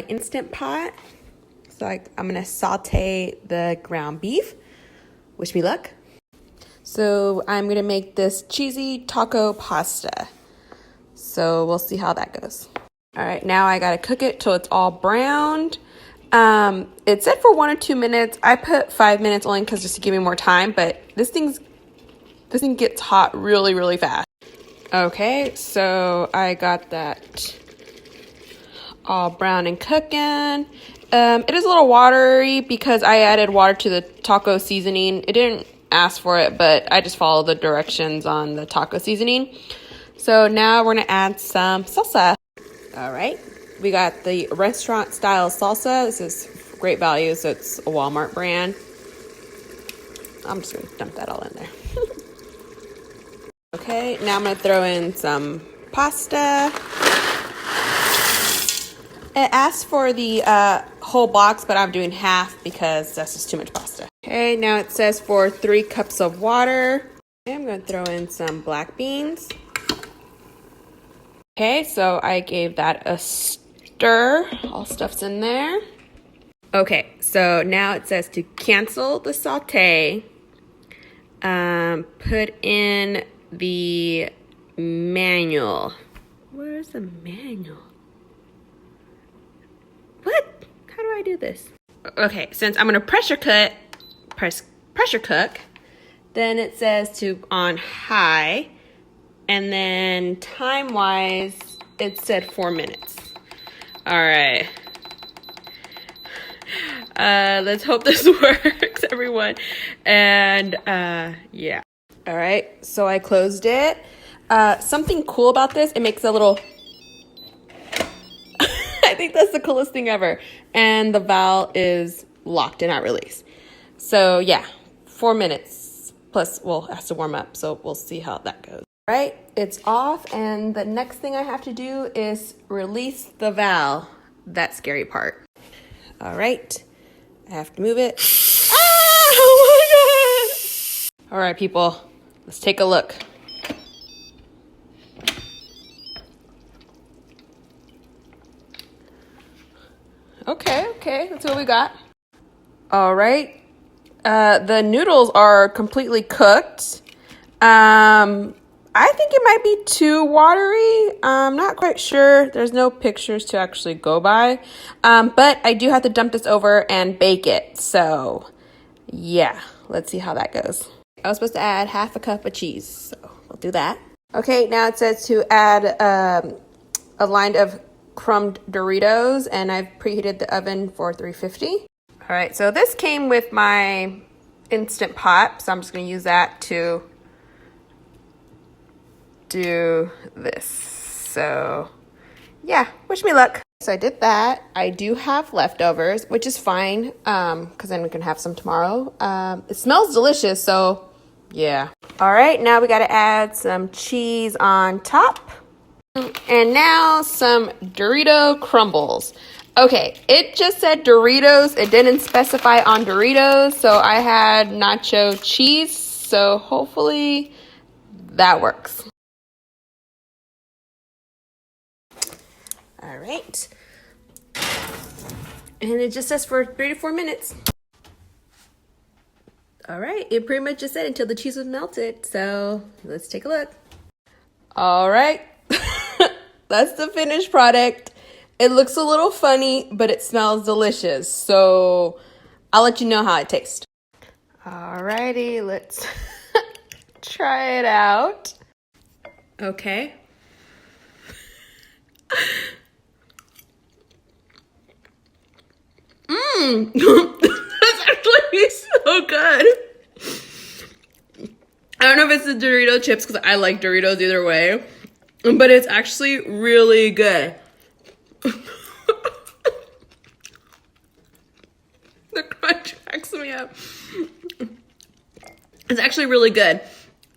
my Instant Pot. So I'm gonna saute the ground beef. Wish me luck. So I'm gonna make this cheesy taco pasta. So we'll see how that goes. All right, now I gotta cook it till it's all browned. It said for 1 or 2 minutes. I put 5 minutes only because just to give me more time, but this thing gets hot really, really fast. Okay, so I got that all brown and cooking. It is a little watery because I added water to the taco seasoning. It didn't ask for it, but I just followed the directions on the taco seasoning. So now we're gonna add some salsa. All right, we got the restaurant style salsa. This is great value, so it's a Walmart brand. I'm just gonna dump that all in there. Okay, now I'm gonna throw in some pasta. It asks for the whole box, but I'm doing half because that's just too much pasta. Okay, now it says for 3 cups of water. Okay, I'm gonna throw in some black beans. Okay, so I gave that a stir. All stuff's in there. Okay, so now it says to cancel the saute. Put in the manual. Where's the manual? What? How do I do this? Okay, since I'm gonna pressure cook, then it says to on high, and then time-wise, it said 4 minutes. All right. Let's hope this works, everyone. And yeah. All right, so I closed it. Something cool about this, it makes a little... I think that's the coolest thing ever. And the valve is locked and not released. So yeah, 4 minutes. Plus, well, it has to warm up, so we'll see how that goes. All right, it's off, and the next thing I have to do is release the valve. That scary part. All right, I have to move it. Ah! Oh my God! All right, people, let's take a look. Okay, that's what we got. All right, the noodles are completely cooked. I think it might be too watery. I'm not quite sure. There's no pictures to actually go by. But I do have to dump this over and bake it. So yeah, let's see how that goes. I was supposed to add half a cup of cheese, so we'll do that. Okay, now it says to add a line of crumbed Doritos, and I've preheated the oven for 350. All right, so this came with my Instant Pot, so I'm just gonna use that to do this. So yeah, wish me luck. So I did that. I do have leftovers, which is fine, because then we can have some tomorrow. It smells delicious, so yeah. All right, now we gotta add some cheese on top. And now some Dorito crumbles. Okay, it just said Doritos. It didn't specify on Doritos, so I had nacho cheese, so hopefully that works. All right. And it just says for 3 to 4 minutes. All right, it pretty much just said until the cheese was melted, so let's take a look. All right. That's the finished product. It looks a little funny, but it smells delicious. So I'll let you know how it tastes. Alrighty, let's try it out. Okay. That's actually so good. I don't know if it's the Dorito chips because I like Doritos either way. But it's actually really good. The crunch cracks me up. It's actually really good.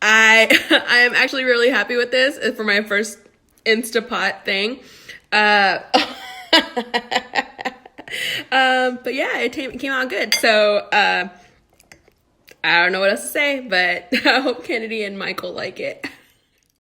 I am actually really happy with this. It's for my first Instapot thing. But yeah, it came out good. So I don't know what else to say, but I hope Kennedy and Michael like it.